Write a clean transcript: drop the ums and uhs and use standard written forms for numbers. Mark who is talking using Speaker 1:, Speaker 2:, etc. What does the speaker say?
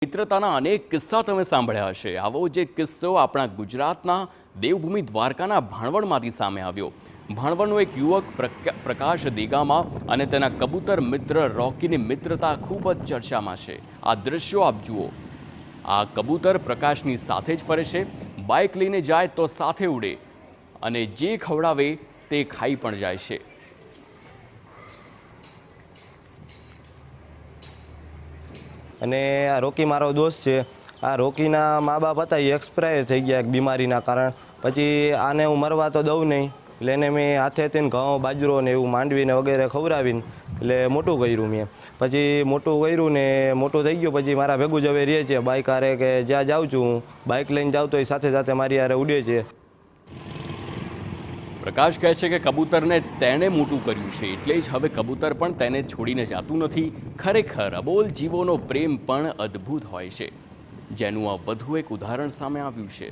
Speaker 1: મિત્રતાના અનેક કિસ્સા તમે સાંભળ્યા હશે। આવો જ એક કિસ્સો આપણા ગુજરાતના દેવભૂમિ દ્વારકાના ભાણવડમાંથી સામે આવ્યો। ભાણવડનો એક યુવક પ્રકાશ દેગામા અને તેના કબૂતર મિત્ર રોકીની મિત્રતા ખૂબ જ ચર્ચામાં છે। આ દ્રશ્યો આપ જુઓ। આ કબૂતર પ્રકાશની સાથે જ ફરે છે, બાઇક લઈને જાય તો સાથે ઉડે અને જે ખવડાવે તે ખાઈ પણ જાય છે।
Speaker 2: અને આ રોકી મારો દોસ્ત છે। આ રોકીના મા બાપ હતા એ એક્સપાયર થઈ ગયા બીમારીના કારણ। પછી આને હું મરવા તો દઉં નહીં, એટલે એને મેં હાથેથી ઘઉં બાજરો ને એવું માંડવીને વગેરે ખવડાવીને એટલે મોટું કર્યું મેં। પછી મોટું કર્યું ને મોટું થઈ ગયું પછી મારા ભેગું જ હવે રહે છે। બાઇક હારે કે જ્યાં જાઉં છું હું બાઇક લઈને જાઉં તો એ સાથે સાથે મારી હારે ઉડે છે।
Speaker 1: પ્રકાશ કહે છે કે કબૂતરને તેણે મોટું કર્યું છે, એટલે જ હવે કબૂતર પણ તેને છોડીને જાતું નથી। ખરેખર અબોલ જીવોનો પ્રેમ પણ અદ્ભુત હોય છે, જેનું આ વધુ એક ઉદાહરણ સામે આવ્યું છે।